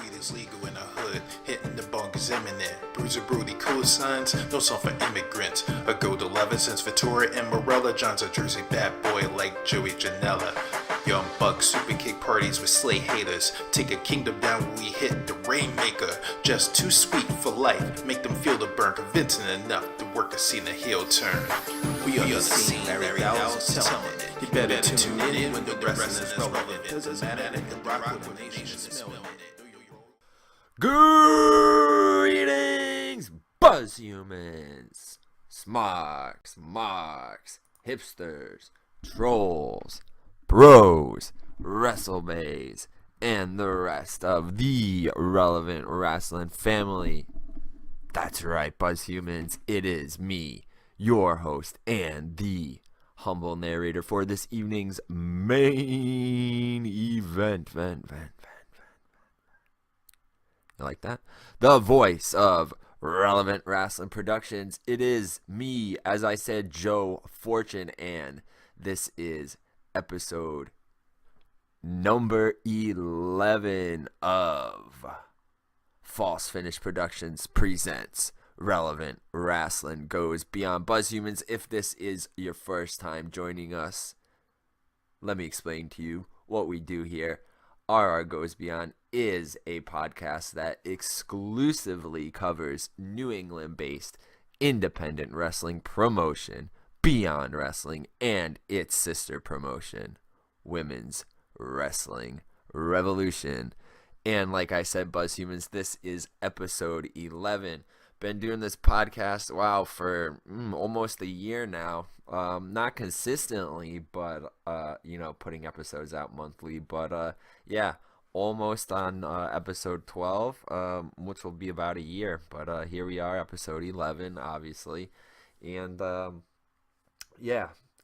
Weed is legal in the hood, hitting the bunk is imminent. Bruiser Brody, cool signs, no song for immigrants. A gold 11 since Vittoria and Morella. John's a Jersey bad boy like Joey Janela. Young Buck super kick parties with slay haters. Take a kingdom down when we hit the Rainmaker. Just too sweet for life, make them feel the burn. Convincing enough to work a scene a heel turn. We are the scene, Larry Dowell's telling it. You better tune in when the wrestling is relevant. Doesn't matter if the rock with the nation smelling it. Greetings, buzz humans, smarks, marks, hipsters, trolls, bros, wrestlebays, and the rest of the relevant wrestling family. That's right, buzz humans, it is me, your host, and the humble narrator for this evening's main event. You like that? The voice of Relevant Wrestling Productions. It is me, as I said, Joe Fortune, and this is episode number 11 of False Finish Productions presents Relevant Wrestling Goes Beyond. Buzz humans, if this is your first time joining us, let me explain to you what we do here. RR Goes Beyond is a podcast that exclusively covers New England-based independent wrestling promotion, Beyond Wrestling, and its sister promotion, Women's Wrestling Revolution. And like I said, buzz humans, this is episode 11. Been doing this podcast, for almost a year now. Not consistently, but putting episodes out monthly. But almost on episode 12, which will be about a year. But here we are, episode 11, obviously, and got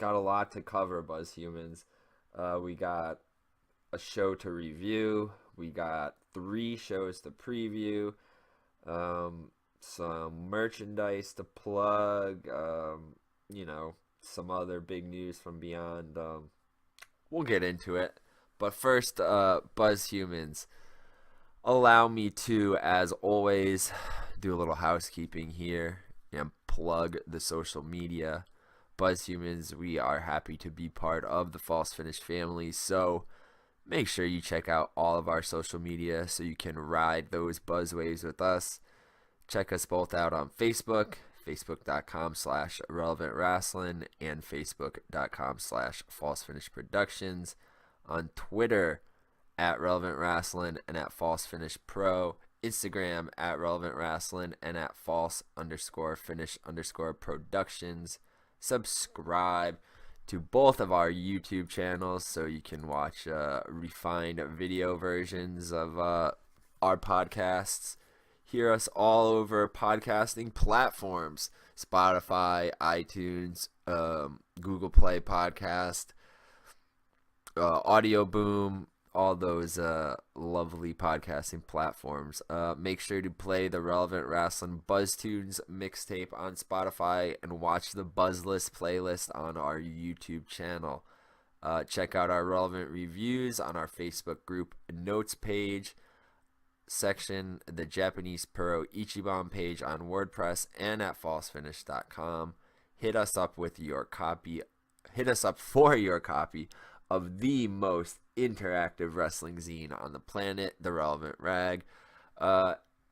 a lot to cover, buzz humans. We got a show to review. We got 3 shows to preview. Some merchandise to plug, some other big news from Beyond. We'll get into it. But first, buzz humans, allow me to, as always, do a little housekeeping here and plug the social media. Buzz humans, we are happy to be part of the False Finish family, so make sure you check out all of our social media so you can ride those buzz waves with us. Check us both out on Facebook, facebook.com/relevantwrestling and facebook.com/falsefinishproductions. On Twitter, @relevantwrestling and @falsefinishpro. Instagram, @relevantwrestling and @false_finish_productions. Subscribe to both of our YouTube channels so you can watch refined video versions of our podcasts. Hear us all over podcasting platforms: Spotify, iTunes, Google Play Podcast, Audio Boom, all those lovely podcasting platforms. Make sure to play the Relevant Wrestling Buzz Tunes mixtape on Spotify and watch the Buzz List playlist on our YouTube channel. Check out our relevant reviews on our Facebook group notes page section, the Japanese Pro Ichiban page on WordPress, and at falsefinish.com. Hit us up for your copy of the most interactive wrestling zine on the planet, The Relevant Rag.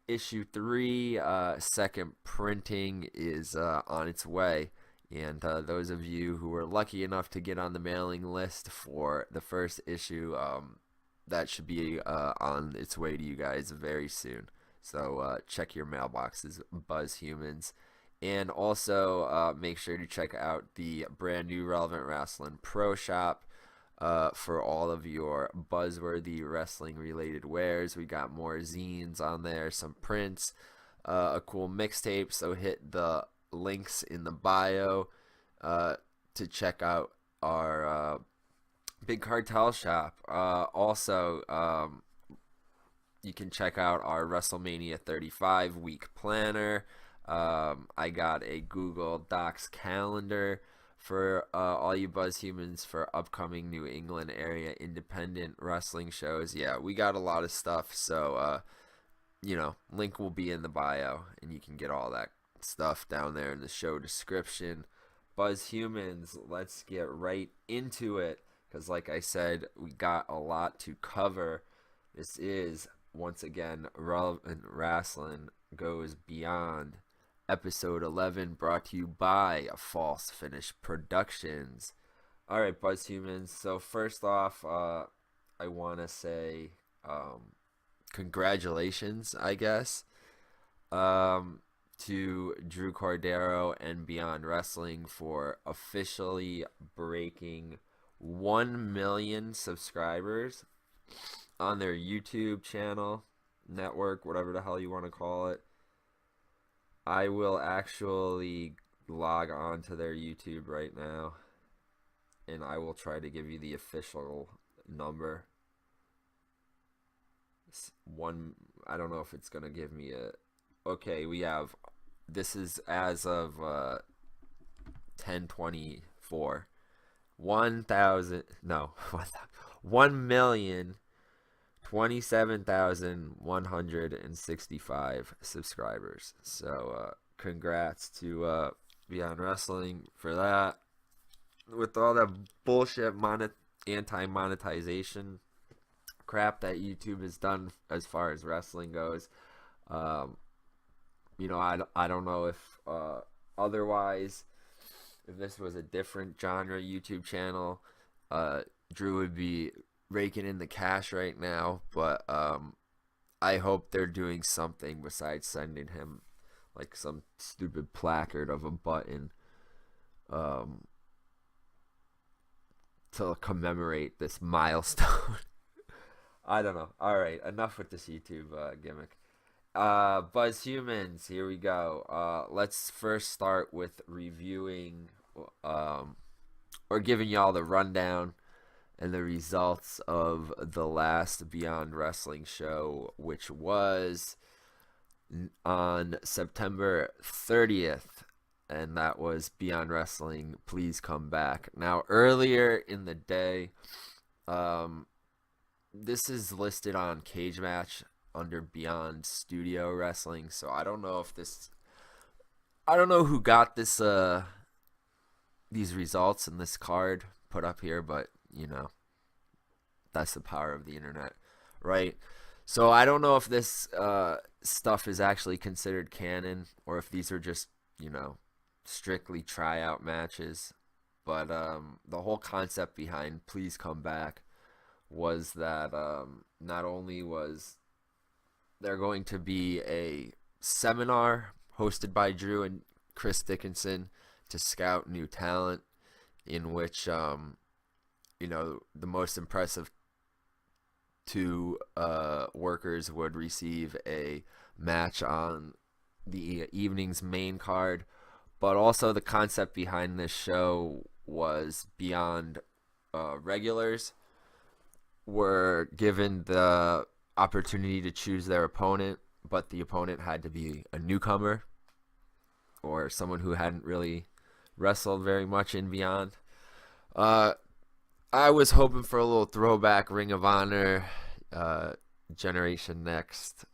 Issue 3, second printing is on its way, and those of you who were lucky enough to get on the mailing list for the first issue, that should be on its way to you guys very soon. So check your mailboxes, buzz humans. And also make sure to check out the brand new Relevant Wrestling Pro Shop for all of your buzzworthy wrestling related wares. We got more zines on there, some prints, a cool mixtape. So hit the links in the bio to check out our Big Cartel shop. Also, you can check out our WrestleMania 35 week planner. I got a Google Docs calendar for all you buzz humans for upcoming New England area independent wrestling shows. Yeah, we got a lot of stuff. So, link will be in the bio, and you can get all that stuff down there in the show description. Buzz humans, let's get right into it, because like I said, we got a lot to cover. This is, once again, Relevant Rasslin Goes Beyond, episode 11, brought to you by False Finish Productions. All right, Buzz humans. So first off, I want to say congratulations, I guess, to Drew Cordero and Beyond Wrestling for officially breaking 1 million subscribers on their YouTube channel, network, whatever the hell you want to call it. I will actually log on to their YouTube right now, and I will try to give you the official number. I don't know if it's going to give me a... Okay, we have... This is as of 10/24. 1,027,165 subscribers. So congrats to Beyond Wrestling for that. With all that bullshit anti-monetization crap that YouTube has done as far as wrestling goes, I don't know if otherwise, if this was a different genre YouTube channel, Drew would be raking in the cash right now. But I hope they're doing something besides sending him like some stupid placard of a button to commemorate this milestone. I don't know. All right, enough with this YouTube gimmick. Buzz humans, here we go. Let's first start with reviewing or giving y'all the rundown and the results of the last Beyond Wrestling show, which was on September 30th, and that was Beyond Wrestling Please Come Back. Now, earlier in the day, this is listed on Cage Match under Beyond Studio Wrestling, so I don't know who got this these results and this card put up here, but that's the power of the internet, right? So I don't know if this stuff is actually considered canon or if these are just strictly tryout matches, but the whole concept behind Please Come Back was that not only was there going to be a seminar hosted by Drew and Chris Dickinson to scout new talent, in which the most impressive two workers would receive a match on the evening's main card. But also the concept behind this show was Beyond regulars were given the opportunity to choose their opponent, but the opponent had to be a newcomer or someone who hadn't really wrestled very much in Beyond. I was hoping for a little throwback Ring of Honor, Generation Next,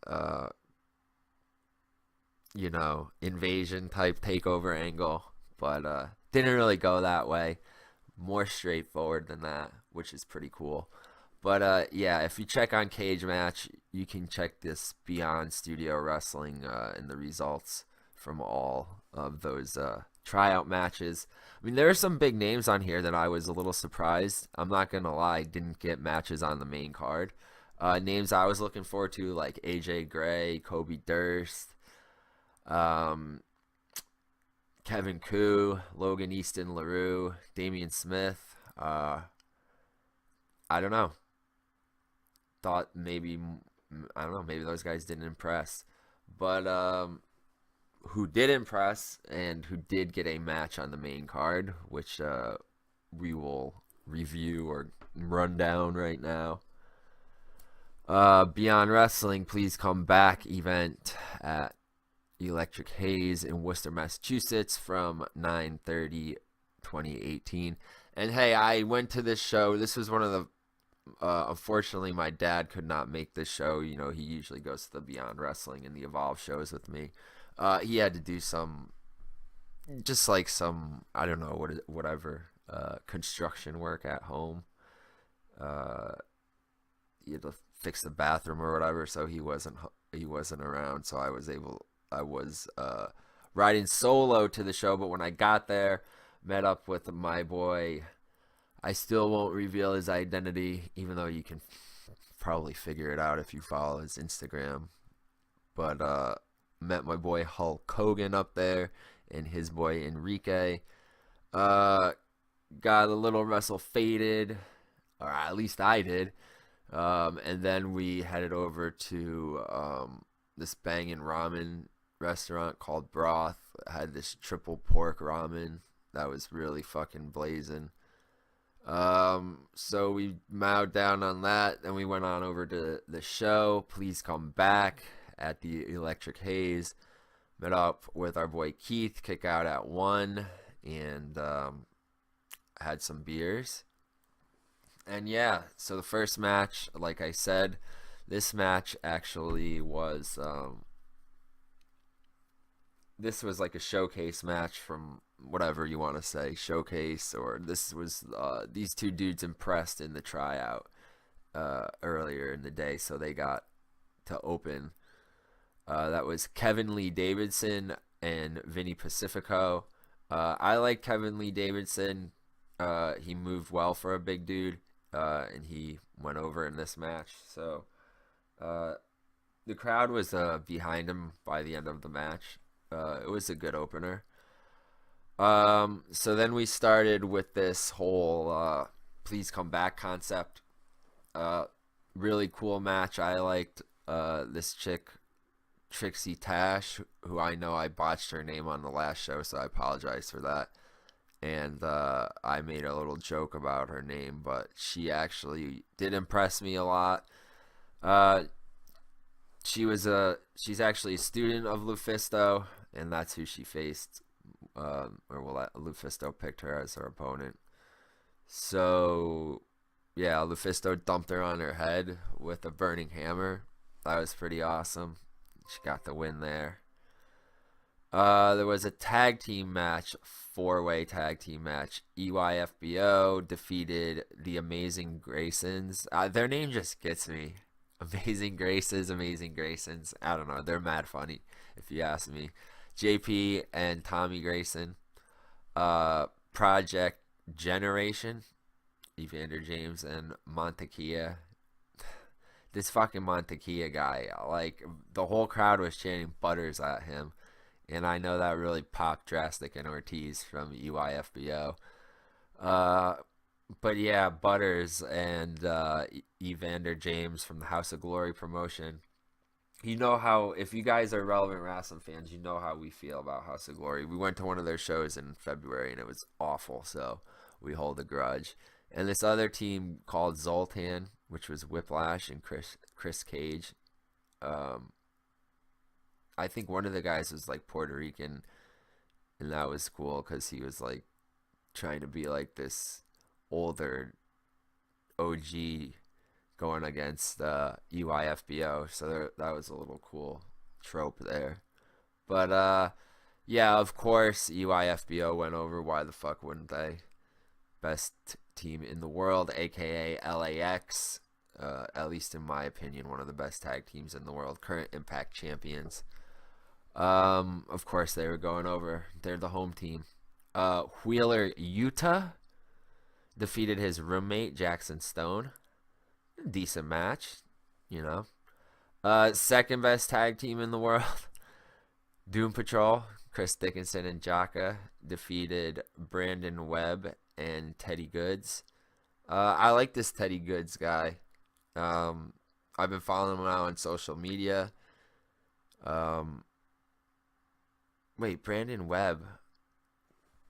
invasion type takeover angle, but didn't really go that way. More straightforward than that, which is pretty cool. But if you check on Cage Match, you can check this Beyond Studio Wrestling and the results from all of those tryout matches. I mean, there are some big names on here that I was a little surprised. I'm not going to lie, didn't get matches on the main card. Names I was looking forward to, like AJ Gray, Kobe Durst, Kevin Koo, Logan Easton LaRue, Damian Smith. I don't know. Thought maybe those guys didn't impress. But who did impress and who did get a match on the main card, which we will review or run down right now. Beyond Wrestling Please Come Back event at Electric Haze in Worcester, Massachusetts from 9:30 2018. And hey, I went to this show. This was one of the unfortunately, my dad could not make this show. You know, he usually goes to the Beyond Wrestling and the Evolve shows with me. He had to do some, just like some, I don't know, whatever, construction work at home. He had to fix the bathroom or whatever, so he wasn't around. So I was riding solo to the show. But when I got there, met up with my boy. I still won't reveal his identity, even though you can probably figure it out if you follow his Instagram. But met my boy Hulk Hogan up there and his boy Enrique. Got a little wrestle faded, or at least I did. And then we headed over to this banging ramen restaurant called Broth. It had this triple pork ramen that was really fucking blazing. So we mowed down on that, and we went on over to the show. Please Come Back at the Electric Haze. Met up with our boy Keith, kick out at 1, and had some beers. And yeah, so the first match, like I said, this match actually was this was like a showcase match from whatever you want to say, showcase, or this was these two dudes impressed in the tryout earlier in the day, so they got to open. That was Kevin Lee Davidson and Vinny Pacifico. I like Kevin Lee Davidson. He moved well for a big dude, and he went over in this match. So the crowd was behind him by the end of the match. It was a good opener. So then we started with this whole Please Come Back concept. Really cool match. I liked this chick, Trixie Tash, who I know I botched her name on the last show, so I apologize for that. And I made a little joke about her name, but she actually did impress me a lot. She's actually a student of Lufisto, and that's who she faced. Lufisto picked her as her opponent. So, yeah, Lufisto dumped her on her head with a burning hammer. That was pretty awesome. She got the win there. There was a tag team match, 4-way tag team match. EYFBO defeated the Amazing Graysons. Their name just gets me. Amazing Graces, Amazing Graysons. I don't know. They're mad funny, if you ask me. JP and Tommy Grayson. Project Generation. Evander James and Montekia. This fucking Montekia guy. Like, the whole crowd was chanting Butters at him. And I know that really popped Drastic and Ortiz from EYFBO. But yeah, Butters and Evander James from the House of Glory promotion. You know how, if you guys are Relevant Wrestling fans, you know how we feel about House of Glory. We went to one of their shows in February, and it was awful, so we hold a grudge. And this other team called Zoltan, which was Whiplash and Chris Cage. I think one of the guys was like Puerto Rican, and that was cool because he was like trying to be like this older OG going against EYFBO, so that was a little cool trope there. But yeah, of course EYFBO went over. Why the fuck wouldn't they? Best team in the world, aka LAX, at least in my opinion, one of the best tag teams in the world, current Impact champions. Of course they were going over. They're the home team. Wheeler Yuta defeated his roommate Jackson Stone. Decent match, you know. Second best tag team in the world, Doom Patrol, Chris Dickinson and Jaka defeated Brandon Webb and Teddy Goods. I like this Teddy Goods guy. I've been following him now on social media. Wait, Brandon Webb.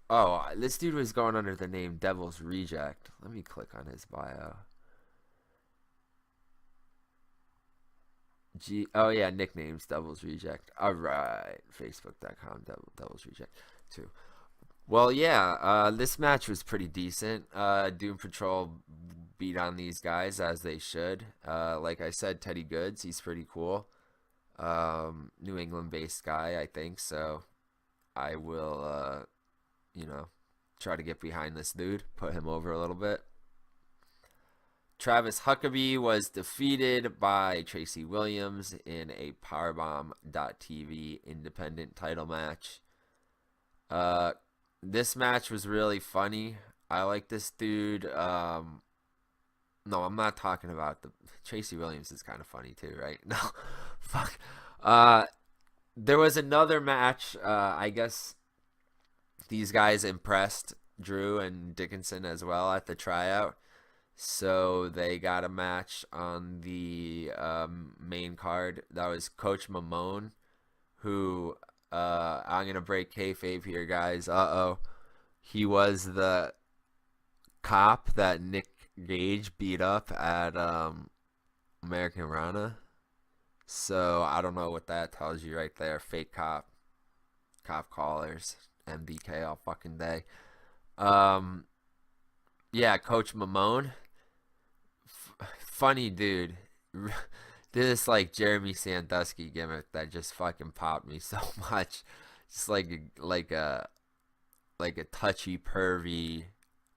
Oh, this dude was going under the name Devil's Reject. Let me click on his bio. Oh yeah, nicknames Devil's Reject. All right, Facebook.com Devil's Reject too. Well, yeah, this match was pretty decent. Doom Patrol beat on these guys as they should. Like I said, Teddy Goods, he's pretty cool. New England based guy, I think. So I will, try to get behind this dude, put him over a little bit. Travis Huckabee was defeated by Tracy Williams in a Powerbomb.tv independent title match. This match was really funny. I like this dude. No, I'm not talking about the Tracy Williams is kind of funny too, right? No, fuck. There was another match. I guess these guys impressed Drew and Dickinson as well at the tryout. So they got a match on the main card. That was Coach Mamone, who I'm gonna break kayfabe here, guys. He was the cop that Nick Gage beat up at American Rana. So I don't know what that tells you right there. Fake cop callers, MBK all fucking day. Yeah, Coach Mamone. Funny dude. This like Jeremy Sandusky gimmick that just fucking popped me so much. Just like a touchy pervy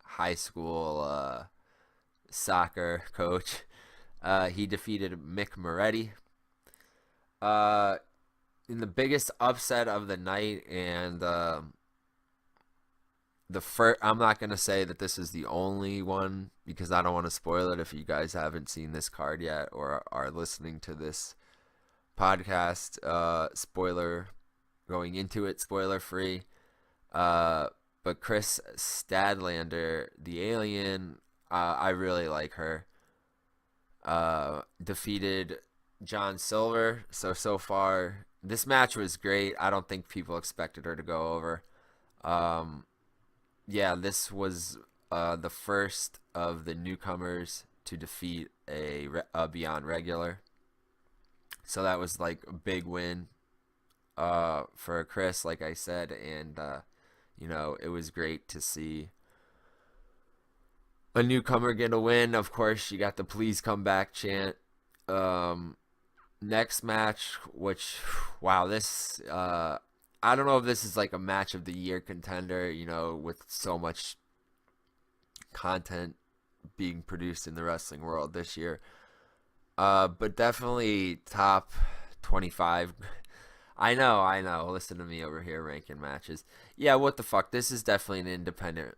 high school soccer coach. He defeated Mick Moretti. In the biggest upset of the night, and the first, I'm not going to say that this is the only one because I don't want to spoil it if you guys haven't seen this card yet or are listening to this podcast. Spoiler going into it, spoiler free. But Chris Stadlander, the alien, I really like her. Defeated John Silver. So far, this match was great. I don't think people expected her to go over. Yeah, this was the first of the newcomers to defeat a Beyond regular. So that was like a big win for Chris, like I said. And, it was great to see a newcomer get a win. Of course, you got the please come back chant. Next match, which, wow, this... I don't know if this is like a match of the year contender, with so much content being produced in the wrestling world this year. But definitely top 25. I know. Listen to me over here ranking matches. Yeah, what the fuck? This is definitely an independent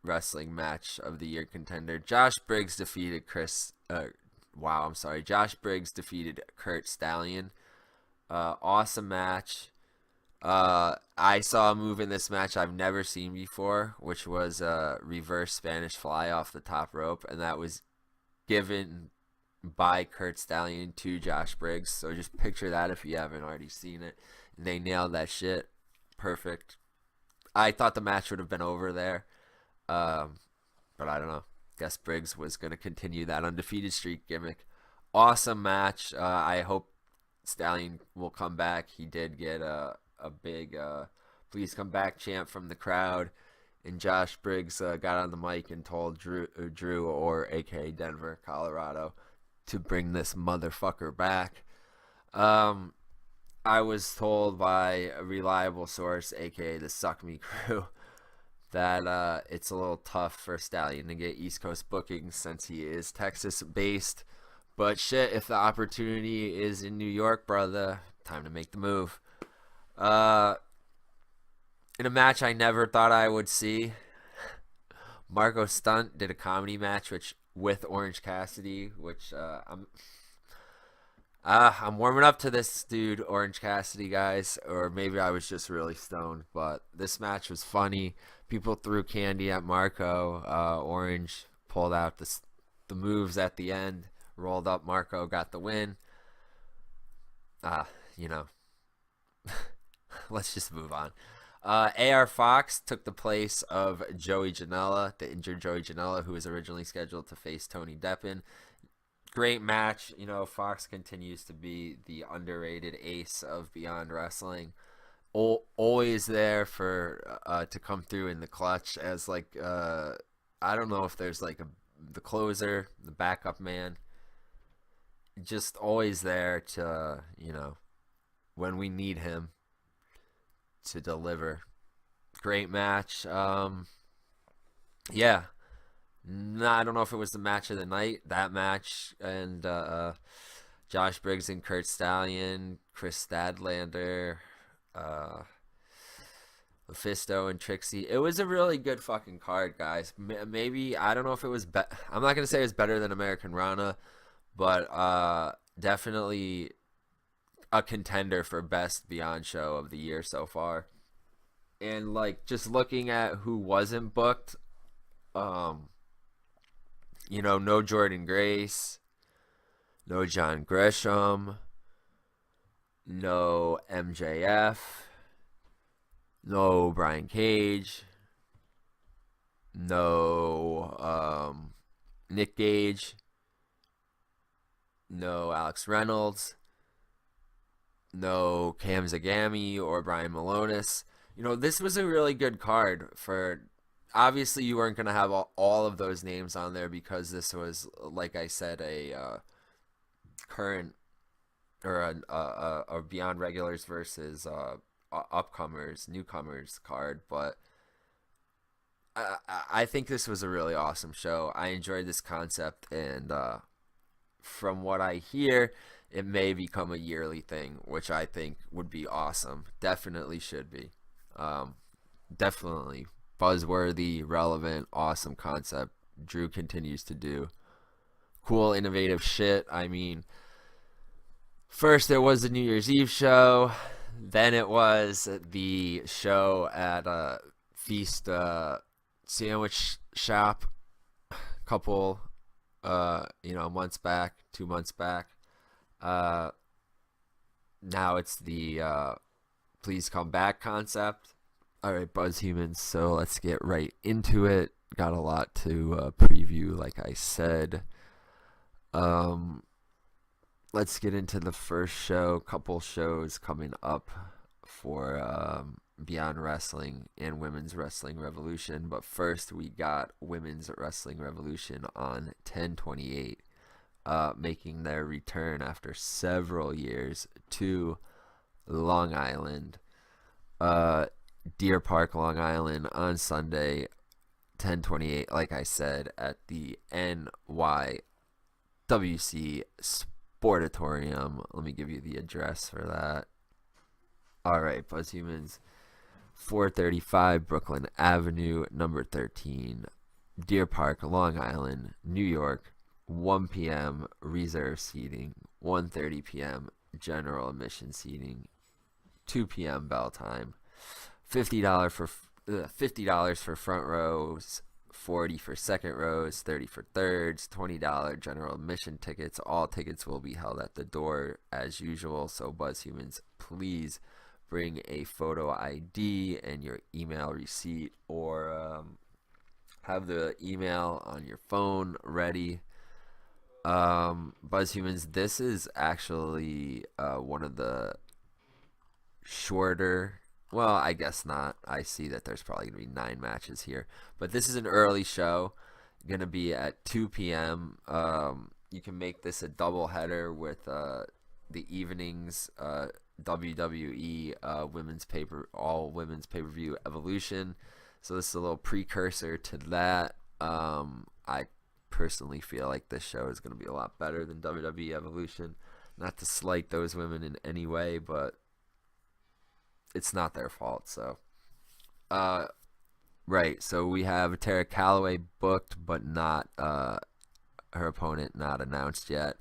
wrestling match of the year contender. Josh Briggs defeated Josh Briggs defeated Kurt Stallion. Awesome match. I saw a move in this match I've never seen before, which was a reverse Spanish fly off the top rope, and that was given by Kurt Stallion to Josh Briggs. So just picture that if you haven't already seen it. And they nailed that shit. Perfect. I thought the match would have been over there, but I don't know. Guess Briggs was going to continue that undefeated streak gimmick. Awesome match. I hope Stallion will come back. He did get a big please come back chant from the crowd, and Josh Briggs got on the mic and told Drew or aka Denver, Colorado, to bring this motherfucker back. I was told by a reliable source, aka the Suck Me crew, that it's a little tough for Stallion to get East Coast bookings since he is Texas based. But shit, if the opportunity is in New York, brother, time to make the move. In a match I never thought I would see, Marco Stunt did a comedy match with Orange Cassidy, which I'm warming up to this dude, Orange Cassidy, guys, or maybe I was just really stoned, but this match was funny. People threw candy at Marco. Orange pulled out the moves at the end, rolled up Marco, got the win. Let's just move on. AR Fox took the place of Joey Janela, the injured Joey Janela, who was originally scheduled to face Tony Deppen. Great match. Fox continues to be the underrated ace of Beyond Wrestling. always there for to come through in the clutch as like I don't know if there's like the closer, the backup man, just always there to, when we need him to deliver. Great match. Yeah. No, I don't know if it was the match of the night, that match, and Josh Briggs and Kurt Stallion, Chris Stadlander, Mephisto and Trixie. It was a really good fucking card, guys. Maybe, I don't know if it was I'm not going to say it was better than American Rana, but definitely a contender for best Beyond show of the year so far. And like just looking at who wasn't booked, no Jordan Grace, no John Gresham, no MJF, no Brian Cage, no Nick Gage, no Alex Reynolds, no Cam Zagami or Brian Malonis. This was a really good card for. Obviously, you weren't going to have all of those names on there because this was, like I said, a current or a Beyond regulars versus upcomers, newcomers card. But I think this was a really awesome show. I enjoyed this concept, and from what I hear, it may become a yearly thing, which I think would be awesome. Definitely should be. Definitely buzzworthy, relevant, awesome concept. Drew continues to do cool, innovative shit. I mean, first there was the New Year's Eve show, then it was the show at Feast Sandwich Shop a couple months back, 2 months back. Now it's the Please Come Back concept. All right, Buzz Humans, so let's get right into it. Got a lot to preview, like I said. Let's get into the first show. Couple shows coming up for Beyond Wrestling and Women's Wrestling Revolution. But first, we got Women's Wrestling Revolution on 10/28, making their return after several years to Long Island. Deer Park, Long Island on Sunday, 10/28, like I said, at the NYWC Sportatorium. Let me give you the address for that. All right, Buzz Humans, 435 Brooklyn Avenue, number 13, Deer Park, Long Island, New York, 1 p.m. reserve seating, 1:30 p.m. general admission seating, 2 p.m. bell time. $50 for front rows, $40 for second rows, $30 for thirds, $20 general admission tickets. All tickets will be held at the door as usual. So Buzz Humans, please bring a photo ID and your email receipt, or have the email on your phone ready. Buzz Humans, this is actually one of the shorter. Well, I guess not. I see that there's probably going to be 9 matches here. But this is an early show. Going to be at 2 p.m. You can make this a double header with the evenings WWE all women's pay-per-view Evolution. So this is a little precursor to that. I personally feel like this show is going to be a lot better than WWE Evolution. Not to slight those women in any way, but it's not their fault. So right, so we have Tara Calloway booked, but not her opponent not announced yet.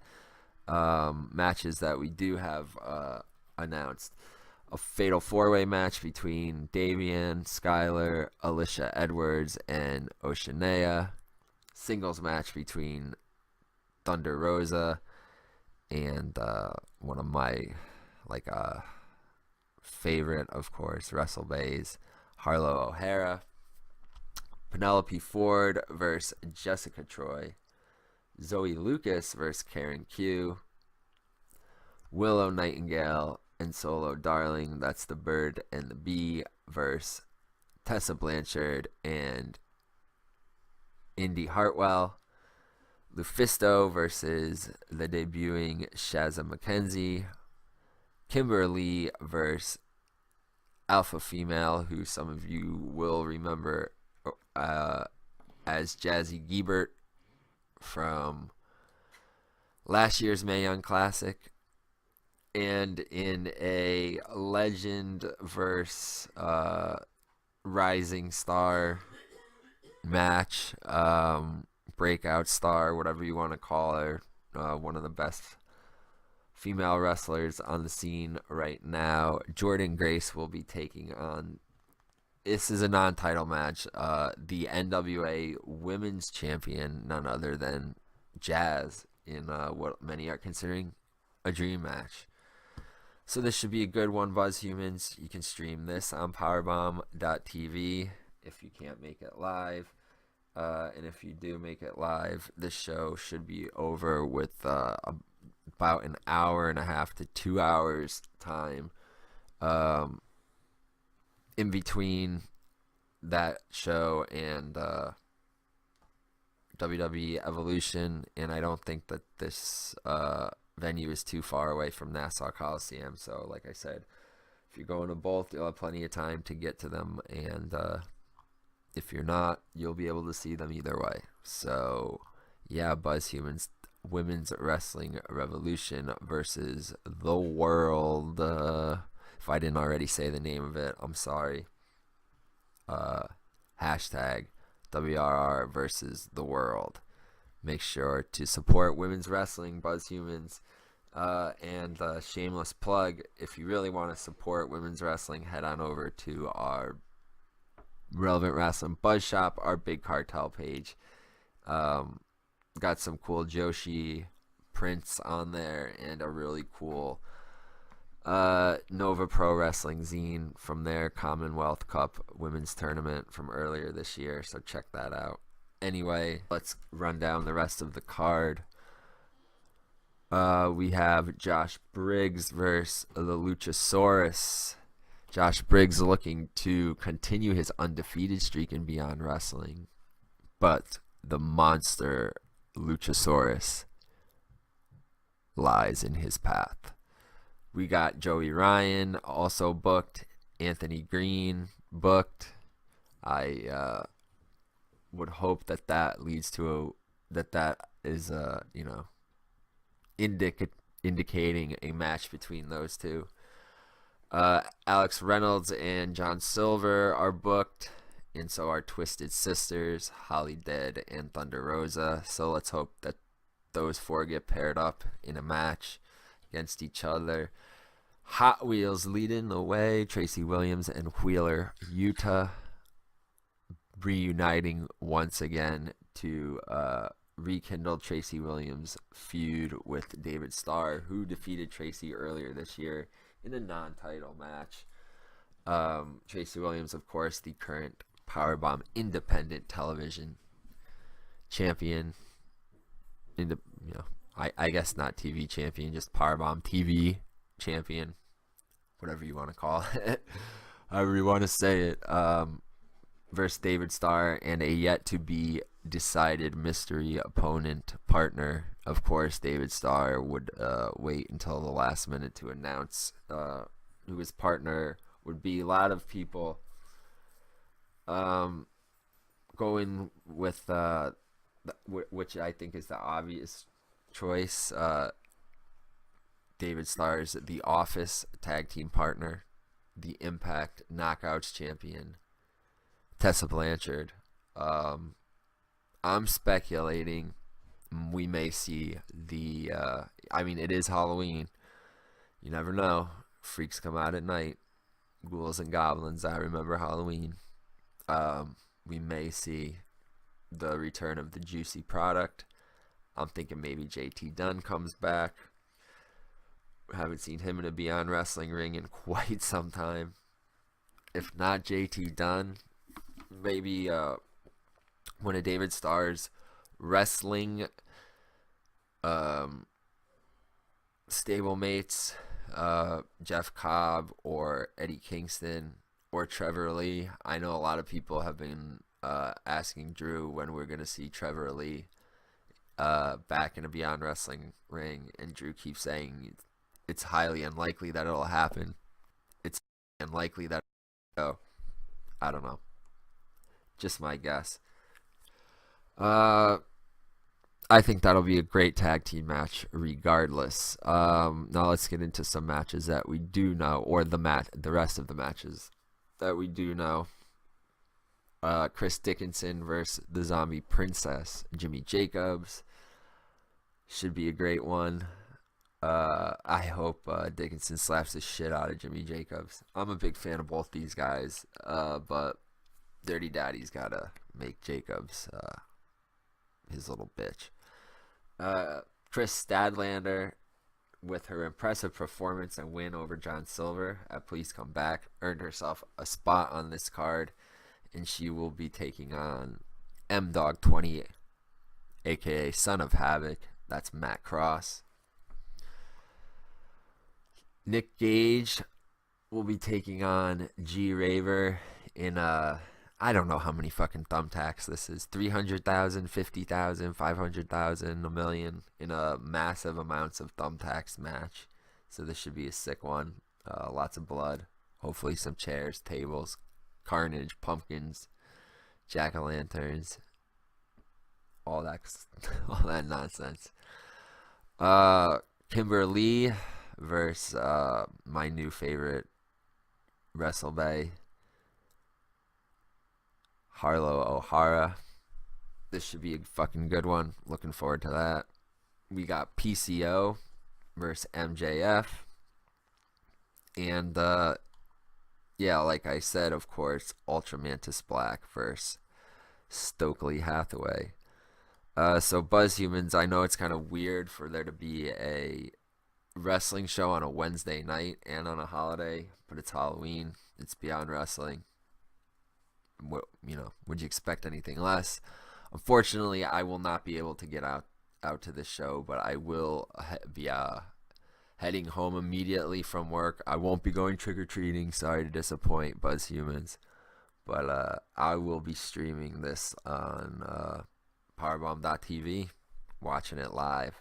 Matches that we do have announced: a fatal 4-way match between Davian, Skylar, Alicia Edwards, and Oceanea. Singles match between Thunder Rosa and one of my favorite, of course, WrestleBays, Harlow O'Hara. Penelope Ford versus Jessica Troy. Zoe Lucas versus Karen Q. Willow Nightingale and Solo Darling, that's the Bird and the Bee, versus Tessa Blanchard and Indy Hartwell. Lufisto versus the debuting Shazza McKenzie. Kimberly versus Alpha Female, who some of you will remember as Jazzy Giebert from last year's Mae Young Classic. And in a Legend versus Rising Star match, breakout star, whatever you want to call her, one of the best female wrestlers on the scene right now, Jordan Grace will be taking on, this is a non-title match, the NWA Women's Champion, none other than Jazz, in what many are considering a dream match. So this should be a good one, Buzz Humans. You can stream this on powerbomb.tv if you can't make it live. And if you do make it live, this show should be over with about an hour and a half to 2 hours time in between that show and WWE Evolution. And I don't think that this venue is too far away from Nassau Coliseum. So like I said, if you're going to both, you'll have plenty of time to get to them. And if you're not, you'll be able to see them either way. So yeah, Buzz Humans, Women's Wrestling Revolution versus The World. If I didn't already say the name of it, I'm sorry. Hashtag WRR versus The World. Make sure to support women's wrestling, Buzz Humans. And shameless plug, if you really want to support women's wrestling, head on over to our Relevant Wrestling Buzz Shop, our Big Cartel page. Got some cool Joshi prints on there and a really cool Nova Pro Wrestling zine from their Commonwealth Cup women's tournament from earlier this year, so check that out. Anyway, let's run down the rest of the card. We have Josh Briggs versus the Luchasaurus. Josh Briggs looking to continue his undefeated streak in Beyond Wrestling, but the monster Luchasaurus lies in his path. We got Joey Ryan also booked, Anthony Green booked. I would hope that leads to that is indicating a match between those two. Alex Reynolds and John Silver are booked, and so are Twisted Sisters, Holly Dead, and Thunder Rosa. So let's hope that those four get paired up in a match against each other. Hot Wheels leading the way, Tracy Williams and Wheeler Yuta reuniting once again to rekindle Tracy Williams' feud with David Starr, who defeated Tracy earlier this year in a non-title match. Tracy Williams, of course, the current Powerbomb Independent Television champion. I guess not TV champion, just Powerbomb TV champion, whatever you want to call it, however you want to say it. Versus David Starr and a yet to be decided mystery opponent partner. Of course, David Starr would wait until the last minute to announce who his partner would be. A lot of people going with which I think is the obvious choice. David Starr's The Office tag team partner, the Impact Knockouts champion, Tessa Blanchard. I'm speculating we may see the it is Halloween, you never know, freaks come out at night, ghouls and goblins, I remember Halloween. We may see the return of the Juicy Product. I'm thinking maybe JT Dunn comes back. Haven't seen him in a Beyond Wrestling ring in quite some time. If not JT Dunn, maybe one of David Starr's wrestling stablemates, Jeff Cobb or Eddie Kingston or Trevor Lee. I know a lot of people have been asking Drew when we're going to see Trevor Lee back in a Beyond Wrestling ring, and Drew keeps saying it's highly unlikely that it'll happen. It's unlikely that it'll go. I don't know. Just my guess. I think that'll be a great tag team match regardless. Now let's get into some matches that we do know, or the rest of the matches that we do know. Chris Dickinson versus the Zombie Princess, Jimmy Jacobs. Should be a great one. I hope Dickinson slaps the shit out of Jimmy Jacobs. I'm a big fan of both these guys, but Dirty Daddy's gotta make Jacobs his little bitch. Chris Stadlander, with her impressive performance and win over John Silver at Please Come Back, earned herself a spot on this card, and she will be taking on M-Dog 20, aka Son of Havoc. That's Matt Cross. Nick Gage will be taking on G Raver in I don't know how many fucking thumbtacks this is. 300,000, 50,000, 500,000, a million in a massive amounts of thumbtacks match. So this should be a sick one. Lots of blood. Hopefully some chairs, tables, carnage, pumpkins, jack-o'-lanterns, all that nonsense. Kimberly versus my new favorite, WrestleBay, Harlow O'Hara. This should be a fucking good one. Looking forward to that. We got PCO versus MJF. And, yeah, like I said, of course, Ultra Mantis Black versus Stokely Hathaway. So Buzz Humans, I know it's kind of weird for there to be a wrestling show on a Wednesday night and on a holiday, but it's Halloween. It's Beyond Wrestling. Would you expect anything less? Unfortunately, I will not be able to get out to this show, but I will be heading home immediately from work. I won't be going trick-or-treating. Sorry to disappoint Buzz Humans, but I will be streaming this on Powerbomb.tv, watching it live.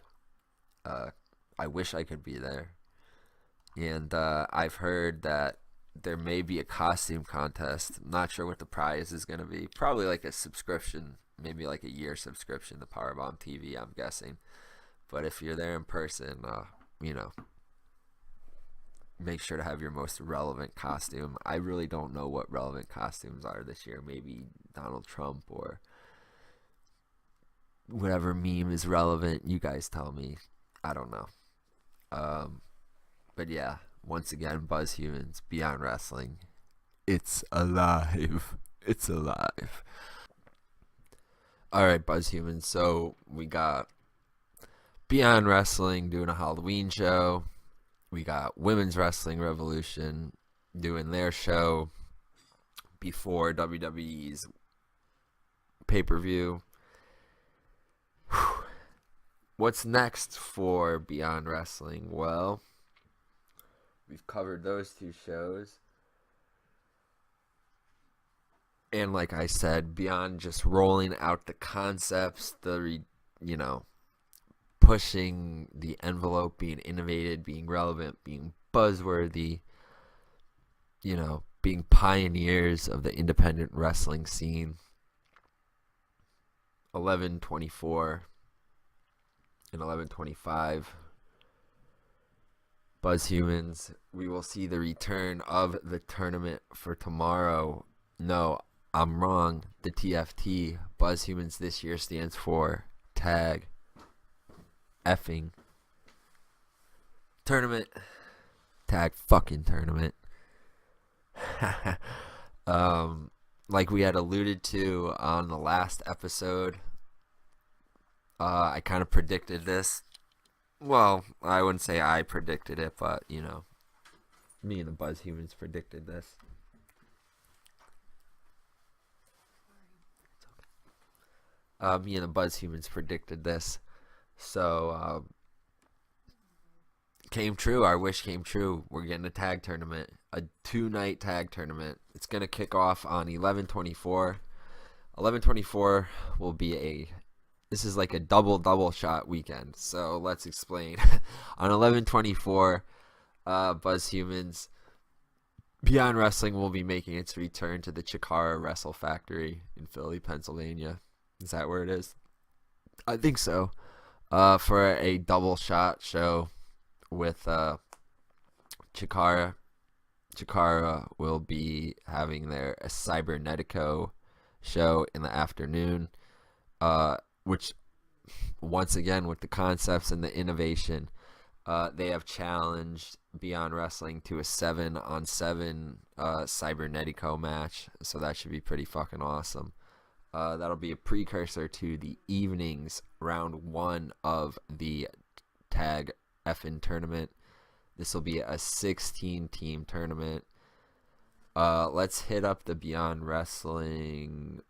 I wish I could be there. And I've heard that there may be a costume contest. I'm not sure what the prize is going to be. Probably like a subscription, maybe like a year subscription to Powerbomb TV, I'm guessing. But if you're there in person, make sure to have your most relevant costume. I really don't know what relevant costumes are this year. Maybe Donald Trump or whatever meme is relevant. You guys tell me. I don't know. But yeah. Once again, Buzz Humans, Beyond Wrestling. It's alive. It's alive. Alright, Buzz Humans. So we got Beyond Wrestling doing a Halloween show. We got Women's Wrestling Revolution doing their show before WWE's pay-per-view. What's next for Beyond Wrestling? Well, we've covered those two shows. And like I said, beyond just rolling out the concepts, pushing the envelope, being innovative, being relevant, being buzzworthy, being pioneers of the independent wrestling scene. 11/24 and 11/25. Buzz Humans, we will see the return of the tournament for tomorrow. No, I'm wrong. The TFT. Buzz Humans this year stands for Tag Effing Tournament. Tag fucking Tournament. Like we had alluded to on the last episode, I kind of predicted this. Well, I wouldn't say I predicted it, but, me and the Buzz Humans predicted this. Me and the Buzz Humans predicted this. So, came true. Our wish came true. We're getting a tag tournament, a 2-night tag tournament. It's going to kick off on 11/24. 11/24 will be this is like a double shot weekend. So let's explain. On 11/24, Buzzhumans Beyond Wrestling will be making its return to the Chikara Wrestle Factory in Philly, Pennsylvania. Is that where it is? I think so. For a double shot show with Chikara. Chikara will be having their Cybernetico show in the afternoon, which, once again, with the concepts and the innovation, they have challenged Beyond Wrestling to a 7-on-7 Cybernetico match, so that should be pretty fucking awesome. That'll be a precursor to the evenings round 1 of the Tag Effin tournament. This will be a 16-team tournament. Let's hit up the Beyond Wrestling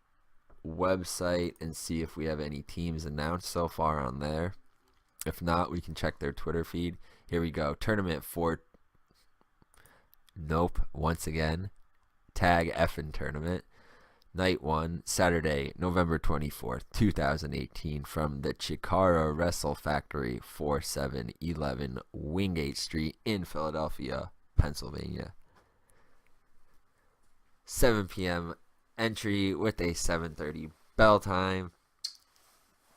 website and see if we have any teams announced so far on there. If not, we can check their Twitter feed. Here we go. Tournament 4. Nope. Once again. Tag Effin tournament. Night 1, Saturday, November 24th, 2018, from the Chikara Wrestle Factory, 4711 Wingate Street in Philadelphia, Pennsylvania. 7 p.m. entry with a 7:30 bell time.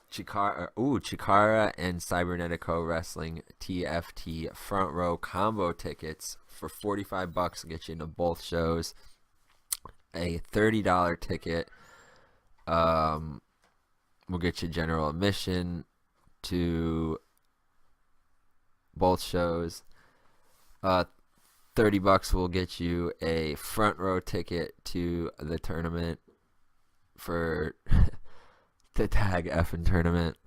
Chikara and Cybernetico Wrestling TFT front row combo tickets for $45 to get you into both shows. A $30 ticket will get you general admission to both shows. $30 will get you a front row ticket to the tournament for the Tag Effin tournament.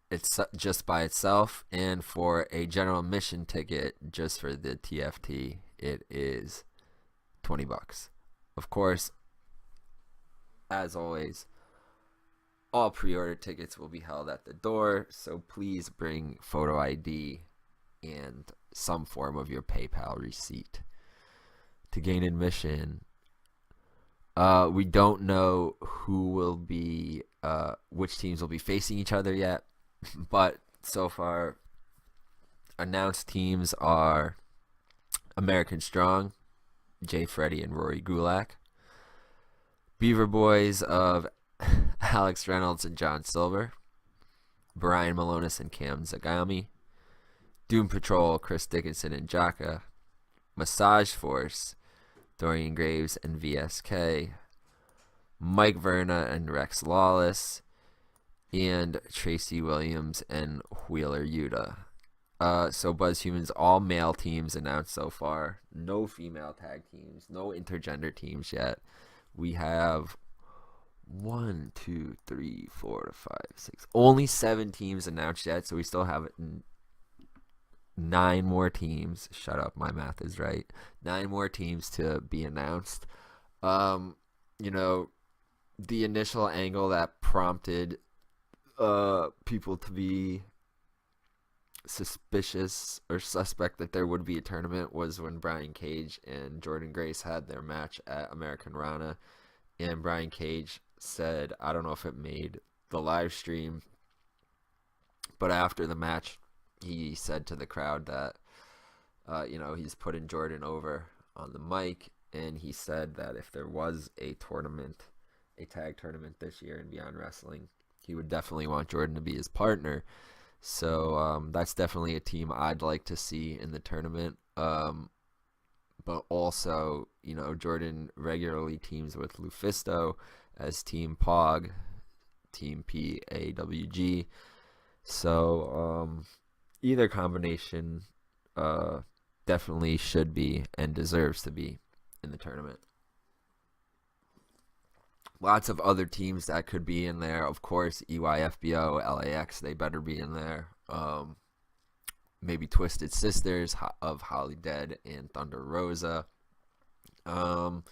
It's just by itself, and for a general admission ticket just for the TFT, it is $20. Of course, as always, all pre-order tickets will be held at the door, so please bring photo ID and some form of your PayPal receipt to gain admission. We don't know who will be, which teams will be facing each other yet, but so far, announced teams are American Strong, Jay Freddy and Rory Gulak, Beaver Boys of Alex Reynolds and John Silver, Brian Malonis and Cam Zagami, Doom Patrol, Chris Dickinson and Jaka, Massage Force, Dorian Graves and VSK, Mike Verna and Rex Lawless, and Tracy Williams and Wheeler Yuta. So Buzzhumans, all male teams announced so far. No female tag teams, no intergender teams yet. We have 1, 2, 3, 4, 5, 6. Only 7 teams announced yet, so we still have 9 more teams. Shut up, my math is right. 9 more teams to be announced. The initial angle that prompted people to be suspicious or suspect that there would be a tournament was when Brian Cage and Jordan Grace had their match at American Rana, and Brian Cage said, I don't know if it made the live stream, but after the match he said to the crowd that he's putting Jordan over on the mic, and he said that if there was a tag tournament this year in Beyond Wrestling, he would definitely want Jordan to be his partner. So that's definitely a team I'd like to see in the tournament. But also, Jordan regularly teams with Lufisto as Team POG, Team PAWG. So either combination definitely should be and deserves to be in the tournament. Lots of other teams that could be in there. Of course, EYFBO, LAX, they better be in there. Maybe Twisted Sisters of Holly Dead and Thunder Rosa. I'm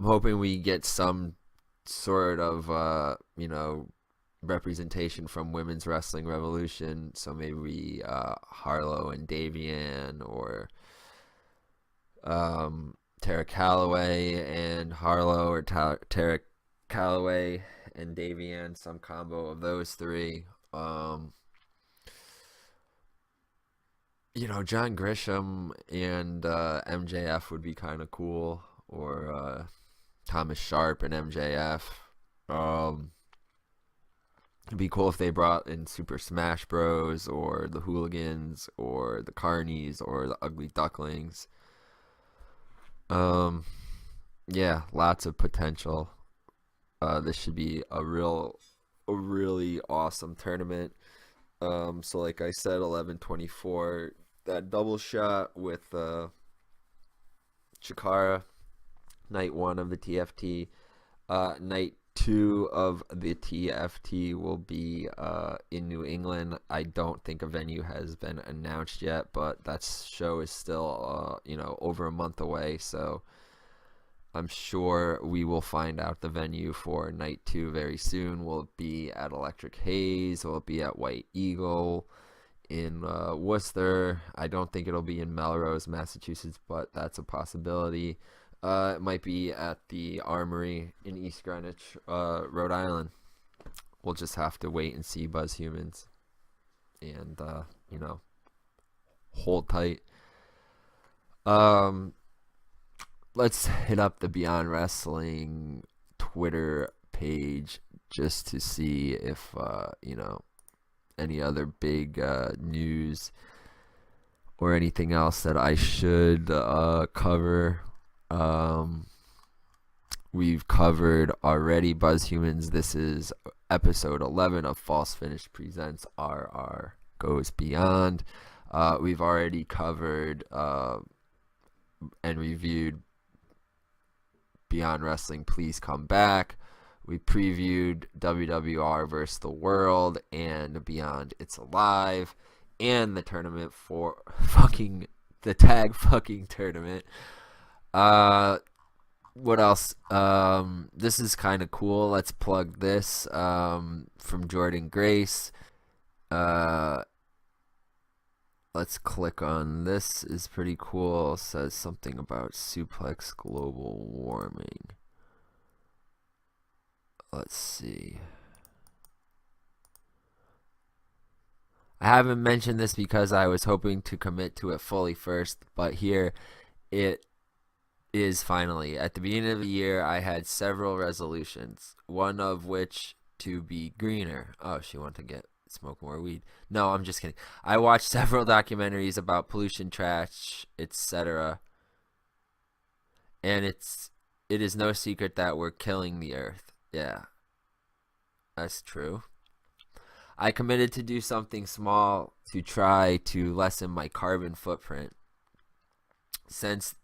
hoping we get some sort of, representation from Women's Wrestling Revolution. So maybe Harlow and Davian, or Tara Calloway and Harlow, or Tara Calloway and Davian, some combo of those three. John Grisham and MJF would be kind of cool, or Thomas Sharp and MJF. It'd be cool if they brought in Super Smash Bros, or the Hooligans, or the Carnies, or the Ugly Ducklings. Yeah, lots of potential. This should be a really awesome tournament. So like I said, 11/24, that double shot with Chikara, night 1 of the TFT. Night 2 of the TFT will be in New England. I don't think a venue has been announced yet, but that show is still over a month away, so I'm sure we will find out the venue for night 2 very soon. Will it be at Electric Haze? Will it be at White Eagle in Worcester? I don't think it'll be in Melrose, Massachusetts, but that's a possibility. It might be at the Armory in East Greenwich, Rhode Island. We'll just have to wait and see, Buzz Humans. And, hold tight. Let's hit up the Beyond Wrestling Twitter page just to see if, any other big news or anything else that I should cover. We've covered already Buzz Humans. This is episode 11 of False Finish Presents RR Goes Beyond. We've already covered and reviewed Beyond Wrestling Please Come Back. We previewed WWR vs. The World and Beyond It's Alive, and the tournament for the tag tournament. What else? This is kind of cool. Let's plug this from Jordan Grace. Let's click on this. Is pretty cool. It says something about suplex global warming. Let's see. I haven't mentioned this because I was hoping to commit to it fully first, but here it is finally. At the beginning of the year, I had several resolutions, one of which to be greener. Oh, she wanted to smoke more weed. No, I'm just kidding. I watched several documentaries about pollution, trash, etc. And it is no secret that we're killing the earth. Yeah, that's true. I committed to do something small to try to lessen my carbon footprint. Since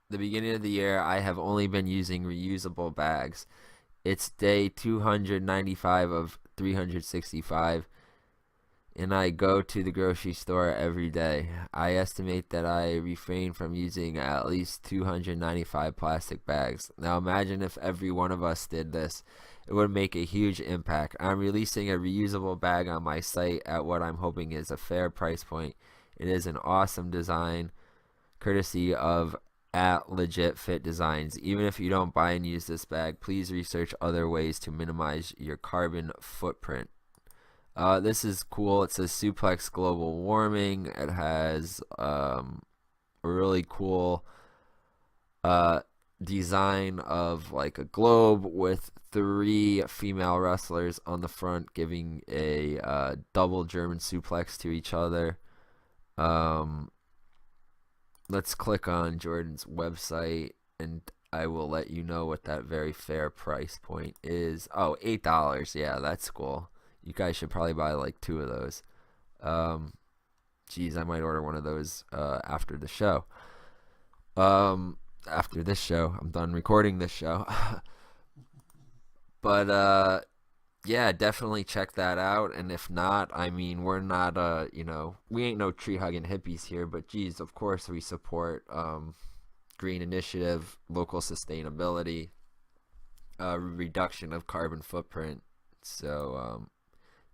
the beginning of the year, I have only been using reusable bags. It's day 295 of 365, and I go to the grocery store every day. I estimate that I refrain from using at least 295 plastic bags. Now imagine if every one of us did this. It would make a huge impact. I'm releasing a reusable bag on my site at what I'm hoping is a fair price point. It is an awesome design, courtesy of at Legit Fit Designs. Even if you don't buy and use this bag, please research other ways to minimize your carbon footprint. This is cool. It says Suplex Global Warming. It has a really cool design of like a globe with 3 female wrestlers on the front giving a double German suplex to each other. Let's click on Jordan's website and I will let you know what that very fair price point is. Oh, $8. Yeah, that's cool. You guys should probably buy like 2 of those. Geez, I might order one of those after the show. After this show, I'm done recording this show. But yeah, definitely check that out. And if not, I mean, we're not we ain't no tree hugging hippies here, but geez, of course we support green initiative, local sustainability, reduction of carbon footprint. So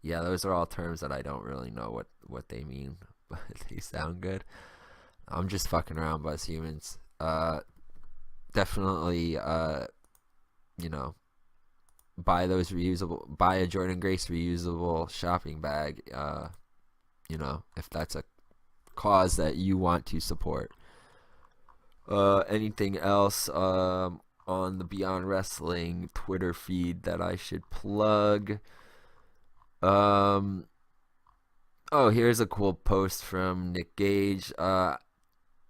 Yeah, those are all terms that I don't really know what they mean, but they sound good. I'm just fucking around, Buzz Humans. Definitely, you know, buy a Jordan Grace reusable shopping bag, if that's a cause that you want to support. Anything else on the Beyond Wrestling Twitter feed that I should plug? Oh, here's a cool post from Nick Gage. Hell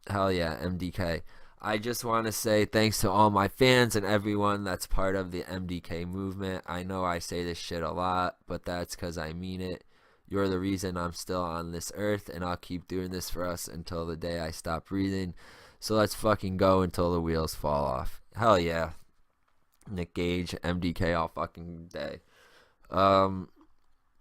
yeah, MDK. I just want to say thanks to all my fans and everyone that's part of the MDK movement. I know I say this shit a lot, but that's because I mean it. You're the reason I'm still on this earth, and I'll keep doing this for us until the day I stop breathing. So let's fucking go until the wheels fall off. Hell yeah. Nick Gage, MDK all fucking day.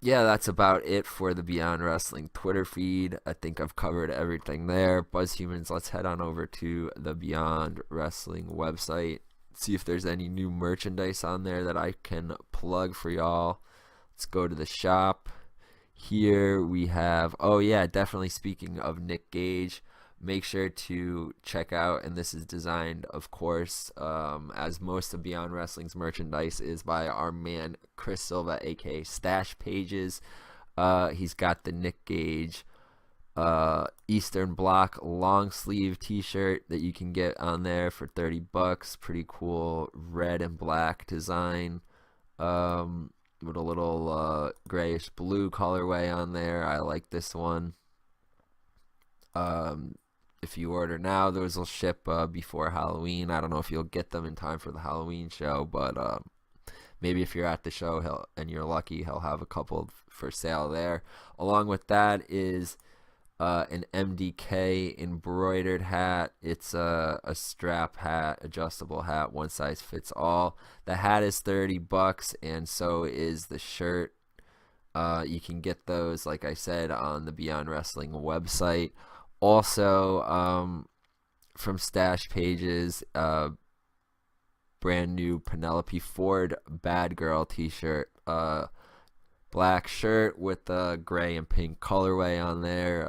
Yeah, that's about it for the Beyond Wrestling Twitter feed. I think I've covered everything there. Buzzhumans, let's head on over to the Beyond Wrestling website. See if there's any new merchandise on there that I can plug for y'all. Let's go to the shop. Here we have, oh yeah, definitely speaking of Nick Gage, make sure to check out, and this is designed, of course, as most of Beyond Wrestling's merchandise is by our man Chris Silva, aka Stash Pages. He's got the Nick Gage Eastern Bloc long sleeve t-shirt that you can get on there for $30. Pretty cool red and black design. With a little grayish blue colorway on there. I like this one. If you order now, those will ship before Halloween. I don't know if you'll get them in time for the Halloween show, but maybe if you're at the show and you're lucky, he'll have a couple for sale there. Along with that is an MDK embroidered hat. It's a strap hat, adjustable hat, one size fits all. The hat is $30, and so is the shirt. You can get those, like I said, on the Beyond Wrestling website. Also, from Stash Pages, brand new Penelope Ford Bad Girl t-shirt. Black shirt with a gray and pink colorway on there.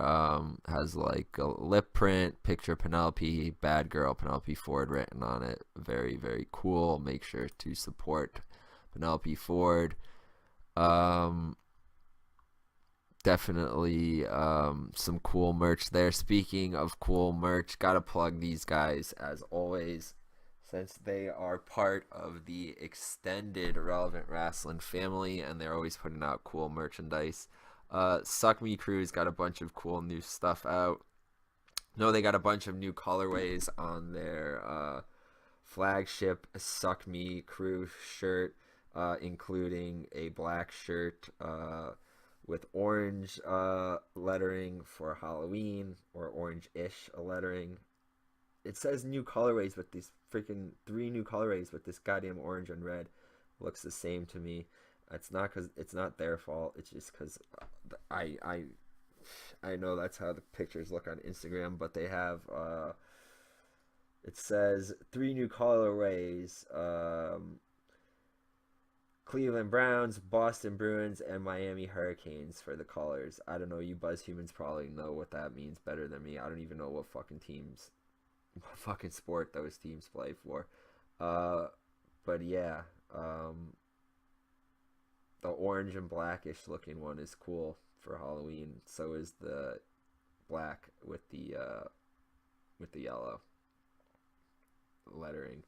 Has like a lip print, picture Penelope, Bad Girl, Penelope Ford written on it. Very, very cool. Make sure to support Penelope Ford. Definitely some cool merch there. Speaking of cool merch, gotta plug these guys as always, since they are part of the extended Relevant Rasslin family and they're always putting out cool merchandise. Suck Me Crew's got a bunch of cool new stuff out. No, they got a bunch of new colorways on their flagship Suck Me Crew shirt, including a black shirt with orange lettering for Halloween, or orange-ish lettering. It says new colorways, but these freaking 3 new colorways with this goddamn orange and red looks the same to me. It's not because it's not their fault. It's just because I know that's how the pictures look on Instagram, but they have it says 3 new colorways. Cleveland Browns, Boston Bruins, and Miami Hurricanes for the colors. I don't know. You buzz humans probably know what that means better than me. I don't even know what fucking sport those teams play for. But yeah, the orange and blackish looking one is cool for Halloween. So is the black with the yellow lettering.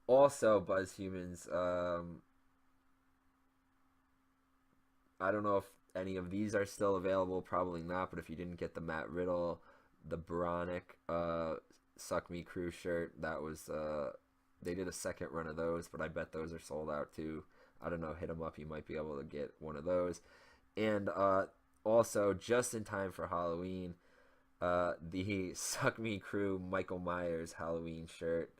Also, buzz humans, I don't know if any of these are still available. Probably not. But if you didn't get the Matt Riddle, the Bronic Suck Me Crew shirt, that was they did a second run of those, but I bet those are sold out too. I don't know. Hit them up. You might be able to get one of those. And also, just in time for Halloween, the Suck Me Crew Michael Myers Halloween shirt.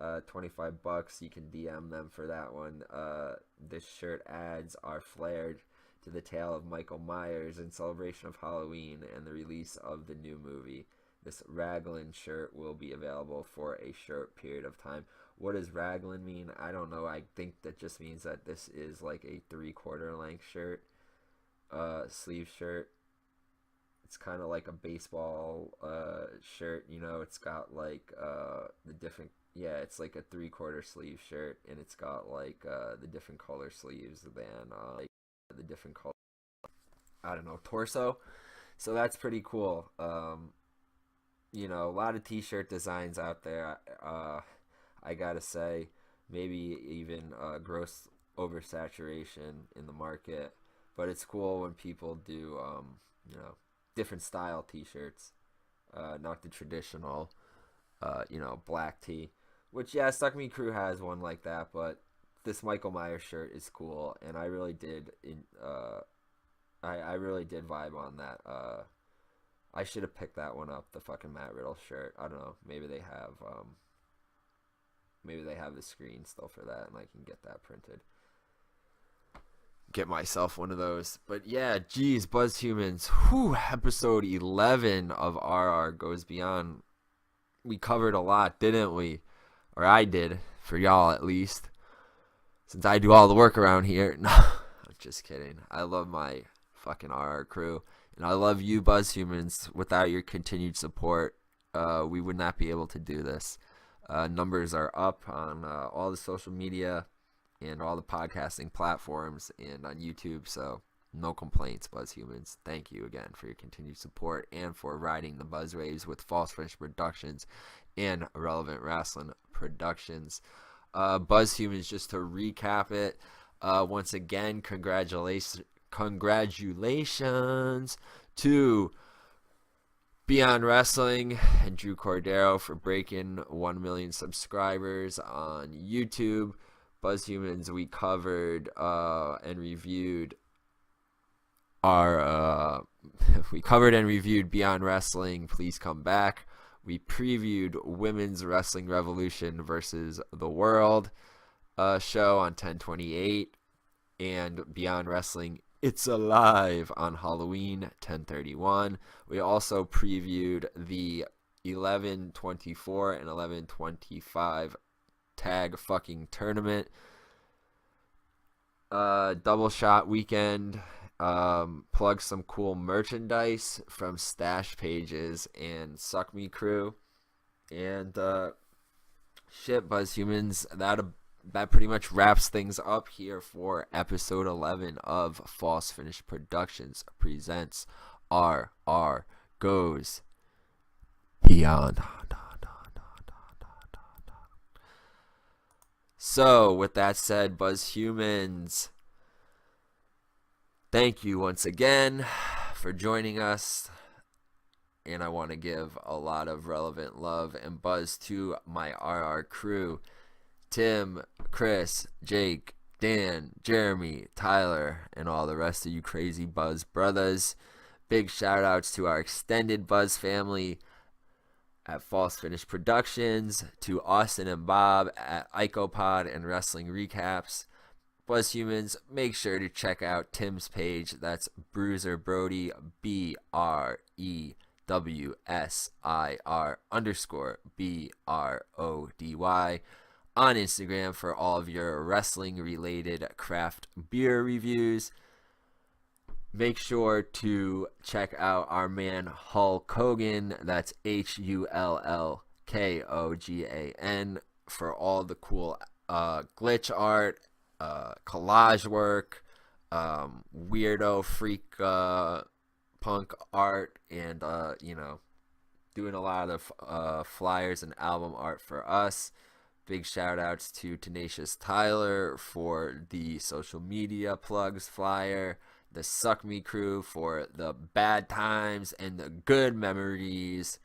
$25. You can DM them for that one. This shirt ads are flared to the tale of Michael Myers in celebration of Halloween and the release of the new movie. This raglan shirt will be available for a short period of time. What does raglan mean? I don't know. I think that just means that this is like a 3/4 length shirt. sleeve shirt. It's kind of like a baseball shirt, you know. It's got like the different, yeah, it's like a 3/4 sleeve shirt, and it's got like the different color sleeves than like the different color, I don't know, torso. So that's pretty cool. You know, a lot of t-shirt designs out there. I gotta say, maybe even gross oversaturation in the market, but it's cool when people do, you know, different style t-shirts, not the traditional, you know, black tee. Which, yeah, Stuck Me Crew has one like that, but this Michael Myers shirt is cool, and I really did, I really did vibe on that. I should have picked that one up, the fucking Matt Riddle shirt. I don't know, maybe they have the screen still for that, and I can get that printed. Get myself one of those. But yeah, geez, Buzzhumans. Whew, episode 11 of RR Goes Beyond. We covered a lot, didn't we? Or I did, for y'all at least. Since I do all the work around here. No, I'm just kidding. I love my fucking RR crew. And I love you, Buzzhumans. Without your continued support, we would not be able to do this. Numbers are up on all the social media and all the podcasting platforms and on YouTube, so no complaints, Buzzhumans. Thank you again for your continued support and for riding the buzz waves with False Finish Productions and Relevant Rasslin Productions. Buzzhumans, just to recap it, once again, congratulations to Beyond Wrestling and Drew Cordero for breaking 1 million subscribers on YouTube. Buzzhumans, we covered and reviewed Beyond Wrestling. Please come back. We previewed Women's Wrestling Revolution versus the World show on 10/28, and Beyond Wrestling It's Alive on Halloween 10/31. We also previewed the 11/24 and 11/25 tag fucking tournament, double shot weekend. Plug some cool merchandise from Stash Pages and Suck Me Crew, and shit, Buzzhumans, that pretty much wraps things up here for episode 11 of False Finish Productions presents RR Goes Beyond. So, with that said, Buzzhumans, thank you once again for joining us. And I want to give a lot of relevant love and buzz to my RR crew. Tim, Chris, Jake, Dan, Jeremy, Tyler, and all the rest of you crazy Buzz brothers. Big shout outs to our extended Buzz family at False Finish Productions, to Austin and Bob at IcoPod and Wrestling Recaps. Buzzhumans, make sure to check out Tim's page. That's Bruiser Brody, BREWSIR_BRODY on Instagram for all of your wrestling related craft beer reviews. Make sure to check out our man Hulk Hogan, that's HULLKOGAN, for all the cool glitch art, collage work, weirdo freak punk art, and you know, doing a lot of flyers and album art for us. Big shout outs to Tenacious Tyler for the social media plugs flyer, the Suck Me Crew for the bad times and the good memories,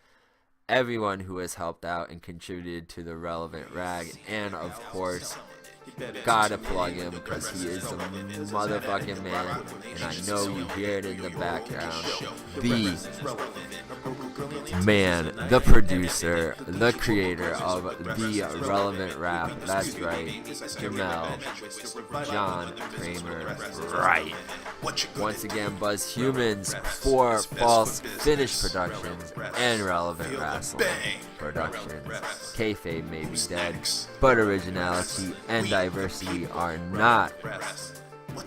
everyone who has helped out and contributed to the relevant rag, and of course, gotta plug him because he is a motherfucking man, and I know you hear it in the background. The man, the producer, the creator of the relevant rap. That's right, Jamel John Kramer. Right. Once again, Buzzhumans for False Finish Productions and Relevant Wrestling Productions. Kayfabe may be dead, but originality and diversity are not.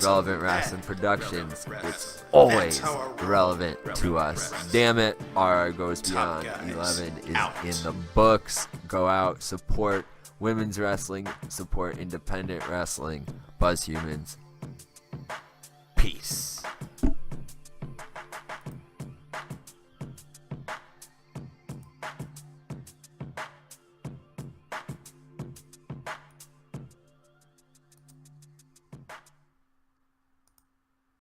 Relevant Wrestling Productions. It's always relevant to us. Damn it, our Goes Beyond 11 is in the books. Go out, support women's wrestling, support independent wrestling. Buzz humans. Peace.